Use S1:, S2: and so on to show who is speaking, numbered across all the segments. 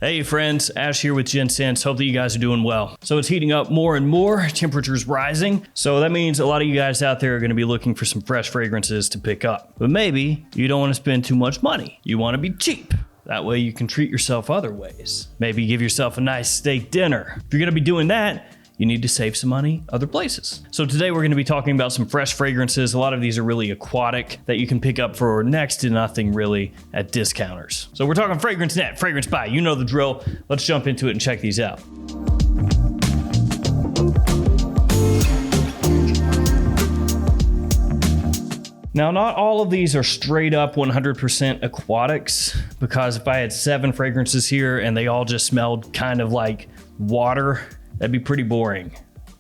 S1: Hey friends, Ash here with Gents. Hope that you guys are doing well. So it's heating up more and more, temperatures rising. So that means a lot of you guys out there are going to be looking for some fresh fragrances to pick up. But maybe you don't want to spend too much money. You want to be cheap. That way you can treat yourself other ways. Maybe give yourself a nice steak dinner. If you're going to be doing that, you need to save some money other places. So today we're going to be talking about some fresh fragrances. A lot of these are really aquatic that you can pick up for next to nothing really at discounters. So we're talking Fragrance Net, Fragrance Buy. You know the drill. Let's jump into it and check these out. Now, not all of these are straight up 100% aquatics, because if I had 7 fragrances here and they all just smelled kind of like water, that'd be pretty boring.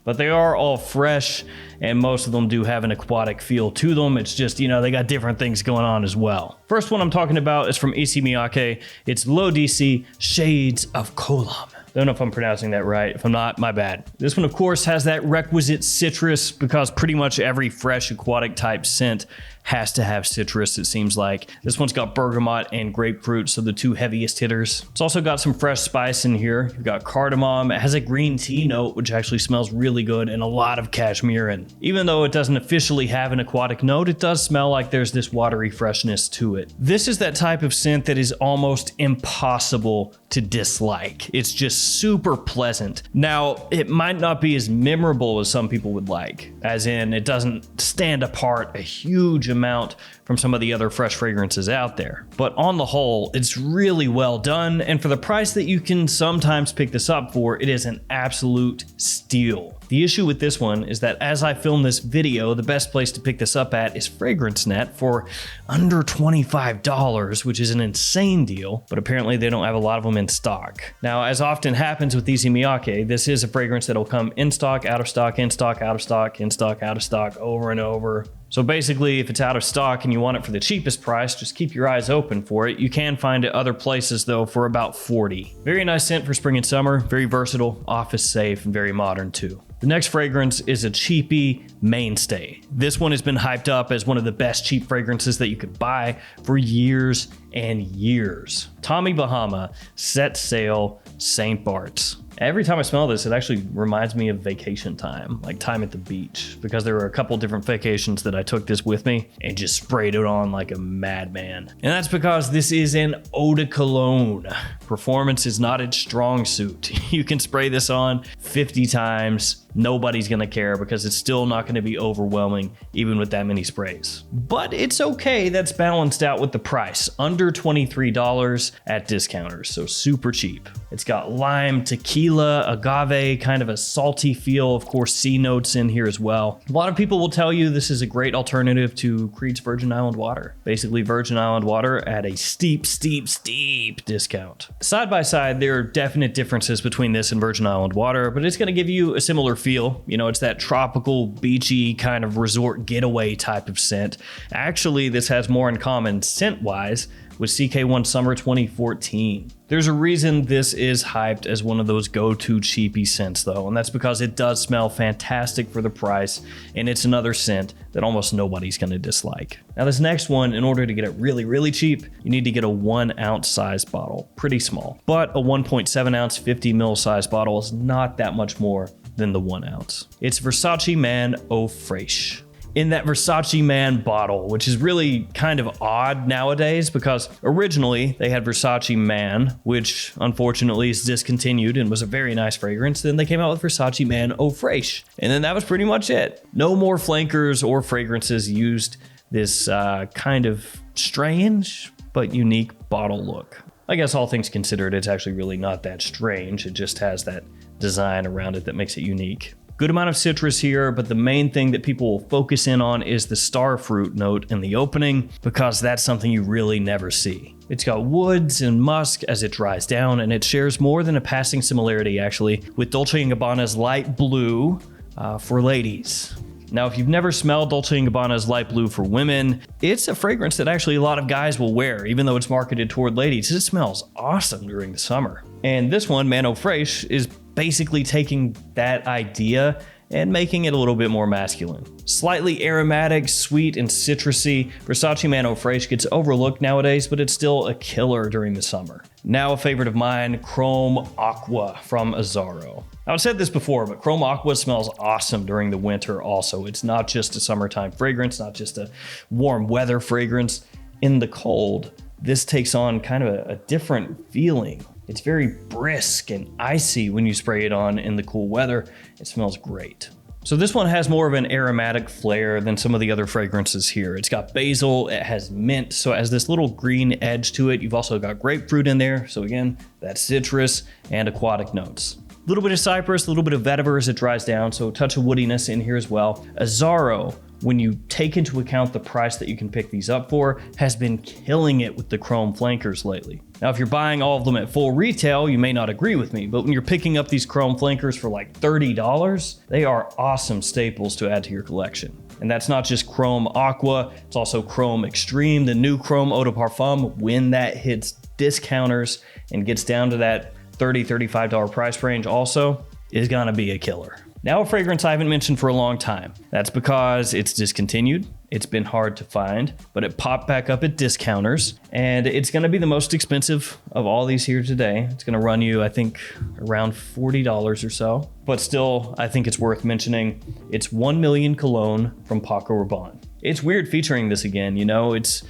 S1: But they are all fresh, and most of them do have an aquatic feel to them. It's just, you know, they got different things going on as well. First one I'm talking about is from Miyake. It's Low DC Shades of Kolam. Don't know if I'm pronouncing that right. If I'm not, my bad. This one, of course, has that requisite citrus, because pretty much every fresh aquatic type scent has to have citrus, it seems like. This one's got bergamot and grapefruit, so the two heaviest hitters. It's also got some fresh spice in here. You've got cardamom. It has a green tea note, which actually smells really good, and a lot of cashmere. And even though it doesn't officially have an aquatic note, it does smell like there's this watery freshness to it. This is that type of scent that is almost impossible to dislike. It's just super pleasant. Now, it might not be as memorable as some people would like, as in it doesn't stand apart a huge amount from some of the other fresh fragrances out there. But on the whole, it's really well done, and for the price that you can sometimes pick this up for, it is an absolute steal. The issue with this one is that as I film this video, the best place to pick this up at is Fragrance Net for under $25, which is an insane deal, but apparently they don't have a lot of them in stock. Now, as often happens with these Miyake, this is a fragrance that'll come in stock, out of stock, in stock, out of stock, in stock, out of stock, over and over. So basically, if it's out of stock and you want it for the cheapest price, just keep your eyes open for it. You can find it other places though for about $40. Very nice scent for spring and summer, very versatile, office safe, and very modern too. The next fragrance is a cheapy mainstay. This one has been hyped up as one of the best cheap fragrances that you could buy for years and years. Tommy Bahama, Set Sail, St. Bart's. Every time I smell this, it actually reminds me of vacation time, like time at the beach, because there were a couple different vacations that I took this with me and just sprayed it on like a madman. And that's because this is an eau de cologne. Performance is not its strong suit. You can spray this on 50 times. Nobody's gonna care because it's still not gonna be overwhelming even with that many sprays. But it's okay, that's balanced out with the price. Under $23 at discounters, so super cheap. It's got lime, tequila, agave, kind of a salty feel. Of course, sea notes in here as well. A lot of people will tell you this is a great alternative to Creed's Virgin Island Water. Basically Virgin Island Water at a steep discount. Side by side, there are definite differences between this and Virgin Island Water, but it's gonna give you a similar feel. You know, it's that tropical, beachy kind of resort getaway type of scent. Actually, this has more in common scent-wise with CK1 Summer 2014. There's a reason this is hyped as one of those go-to cheapy scents though, and that's because it does smell fantastic for the price, and it's another scent that almost nobody's gonna dislike. Now this next one, in order to get it really, really cheap, you need to get a 1 ounce size bottle, pretty small. But a 1.7 ounce 50 ml size bottle is not that much more than the 1 ounce. It's Versace Man Eau Fraiche. In that Versace Man bottle, which is really kind of odd nowadays because originally they had Versace Man, which unfortunately is discontinued and was a very nice fragrance. Then they came out with Versace Man Eau Fraiche, and then that was pretty much it. No more flankers or fragrances used this kind of strange but unique bottle look. I guess all things considered, it's actually really not that strange. It just has that design around it that makes it unique. Good amount of citrus here, but the main thing that people will focus in on is the star fruit note in the opening, because that's something you really never see. It's got woods and musk as it dries down, and it shares more than a passing similarity actually with Dolce & Gabbana's light blue for ladies. Now, if you've never smelled Dolce & Gabbana's light blue for women, it's a fragrance that actually a lot of guys will wear, even though it's marketed toward ladies. It smells awesome during the summer. And this one, Mano Fraiche, is basically taking that idea and making it a little bit more masculine. Slightly aromatic, sweet, and citrusy, Versace Mano Fresh gets overlooked nowadays, but it's still a killer during the summer. Now a favorite of mine, Chrome Aqua from Azzaro. I've said this before, but Chrome Aqua smells awesome during the winter also. It's not just a summertime fragrance, not just a warm weather fragrance. In the cold, this takes on kind of a different feeling. It's very brisk and icy when you spray it on in the cool weather. It smells great. So this one has more of an aromatic flair than some of the other fragrances here. It's got basil, it has mint, so it has this little green edge to it. You've also got grapefruit in there. So again, that's citrus and aquatic notes. A little bit of cypress, a little bit of vetiver as it dries down, so a touch of woodiness in here as well. Azzaro, when you take into account the price that you can pick these up for, has been killing it with the chrome flankers lately. Now, if you're buying all of them at full retail, you may not agree with me, but when you're picking up these chrome flankers for like $30, they are awesome staples to add to your collection. And that's not just Chrome Aqua, it's also Chrome Extreme, the new Chrome Eau de Parfum. When that hits discounters and gets down to that $30, $35 price range also, is gonna be a killer. Now a fragrance I haven't mentioned for a long time. That's because it's discontinued. It's been hard to find, but it popped back up at discounters, and it's gonna be the most expensive of all these here today. It's gonna run you, I think, around $40 or so, but still, I think it's worth mentioning. It's 1 Million Cologne from Paco Rabanne. It's weird featuring this again, you know, it's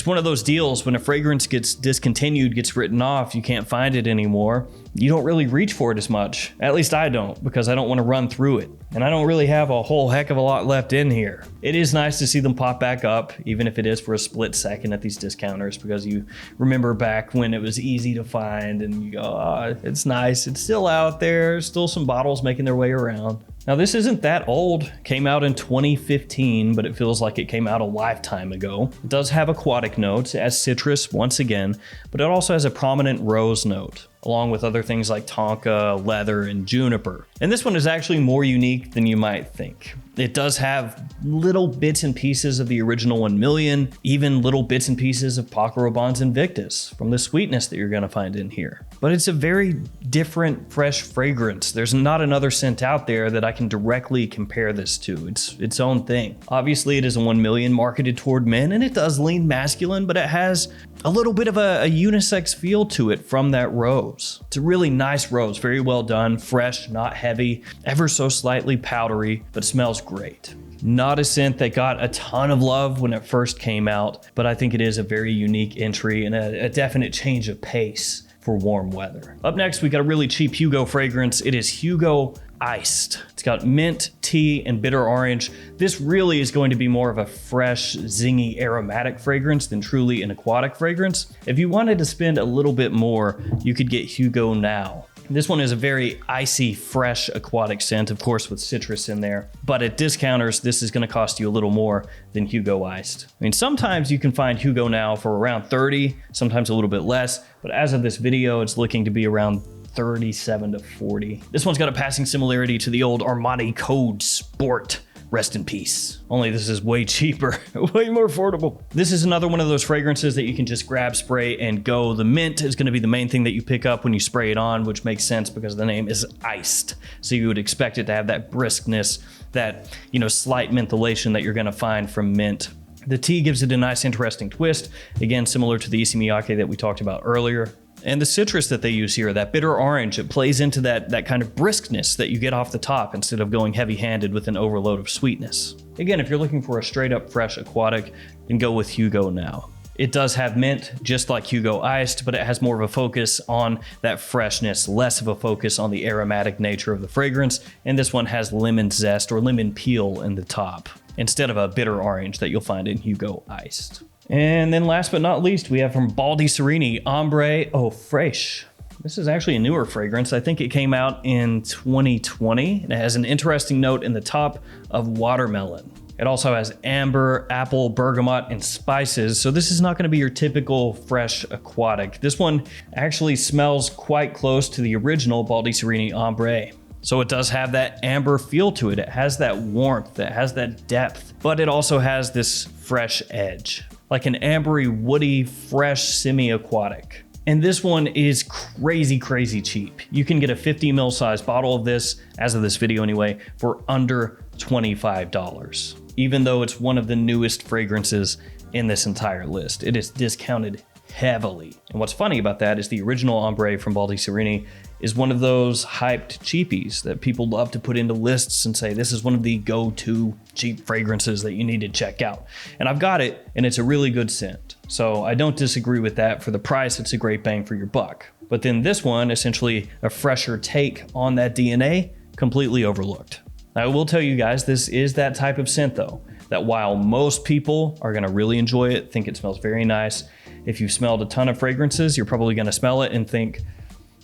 S1: one of those deals when a fragrance gets discontinued, gets written off, you can't find it anymore. You don't really reach for it as much. At least I don't, because I don't want to run through it. And I don't really have a whole heck of a lot left in here. It is nice to see them pop back up, even if it is for a split second at these discounters, because you remember back when it was easy to find and you go, oh, it's nice. It's still out there. Still some bottles making their way around. Now this isn't that old, came out in 2015, but it feels like it came out a lifetime ago. It does have aquatic notes, it has citrus once again, but it also has a prominent rose note, along with other things like tonka, leather, and juniper. And this one is actually more unique than you might think. It does have little bits and pieces of the original 1 Million, even little bits and pieces of Paco Rabanne's Invictus from the sweetness that you're gonna find in here. But it's a very different, fresh fragrance. There's not another scent out there that I can directly compare this to. It's its own thing. Obviously, it is a 1 Million marketed toward men, and it does lean masculine, but it has a little bit of a unisex feel to it from that rose. It's a really nice rose, very well done, fresh, not heavy, ever so slightly powdery, but smells great. Not a scent that got a ton of love when it first came out, but I think it is a very unique entry and a definite change of pace for warm weather. Up next, we got a really cheap Hugo fragrance. It is Hugo Iced. It's got mint, tea, and bitter orange. This really is going to be more of a fresh, zingy, aromatic fragrance than truly an aquatic fragrance. If you wanted to spend a little bit more, you could get Hugo Now. This one is a very icy, fresh aquatic scent, of course, with citrus in there. But at discounters, this is going to cost you a little more than Hugo Iced. I mean, sometimes you can find Hugo Now for around 30, sometimes a little bit less. But as of this video, it's looking to be around 37 to 40. This one's got a passing similarity to the old Armani Code Sport. Rest in peace. Only this is way cheaper, way more affordable. This is another one of those fragrances that you can just grab, spray, and go. The mint is gonna be the main thing that you pick up when you spray it on, which makes sense because the name is iced. So you would expect it to have that briskness, that, you know, slight mentholation that you're gonna find from mint. The tea gives it a nice, interesting twist. Again, similar to the Miyake that we talked about earlier. And the citrus that they use here, that bitter orange, it plays into that kind of briskness that you get off the top instead of going heavy-handed with an overload of sweetness. Again, if you're looking for a straight up fresh aquatic, then go with Hugo Now. It does have mint, just like Hugo Iced, but it has more of a focus on that freshness, less of a focus on the aromatic nature of the fragrance, and this one has lemon zest or lemon peel in the top, instead of a bitter orange that you'll find in Hugo Iced. And then last but not least, we have from Baldi Serini, Ombre Eau Fraiche. This is actually a newer fragrance. I think it came out in 2020. And it has an interesting note in the top of watermelon. It also has amber, apple, bergamot, and spices. So this is not gonna be your typical fresh aquatic. This one actually smells quite close to the original Baldi Serini Ombre. So it does have that amber feel to it. It has that warmth, it has that depth, but it also has this fresh edge. Like an ambery, woody, fresh, semi-aquatic. And this one is crazy cheap. You can get a 50 ml size bottle of this, as of this video anyway, for under $25. Even though it's one of the newest fragrances in this entire list. It is discounted heavily. And what's funny about that is the original ombre from Baldi Serini is one of those hyped cheapies that people love to put into lists and say, this is one of the go-to cheap fragrances that you need to check out. And I've got it, and it's a really good scent. So I don't disagree with that. For the price, it's a great bang for your buck. But then this one, essentially a fresher take on that DNA, completely overlooked. I will tell you guys, this is that type of scent though, that while most people are gonna really enjoy it, think it smells very nice, if you've smelled a ton of fragrances, you're probably gonna smell it and think,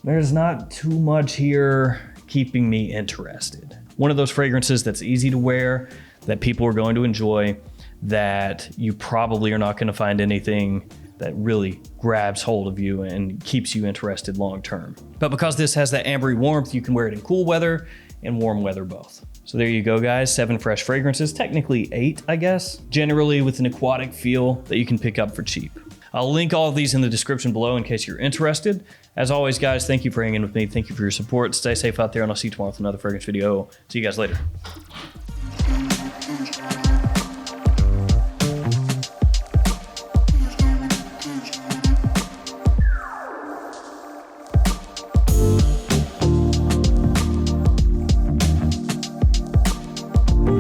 S1: there's not too much here keeping me interested. One of those fragrances that's easy to wear, that people are going to enjoy, that you probably are not gonna find anything that really grabs hold of you and keeps you interested long term. But because this has that ambery warmth, you can wear it in cool weather and warm weather both. So there you go, guys, 7 fresh fragrances, technically 8, I guess, generally with an aquatic feel that you can pick up for cheap. I'll link all of these in the description below in case you're interested. As always, guys, thank you for hanging with me. Thank you for your support. Stay safe out there, and I'll see you tomorrow with another fragrance video. See you guys later.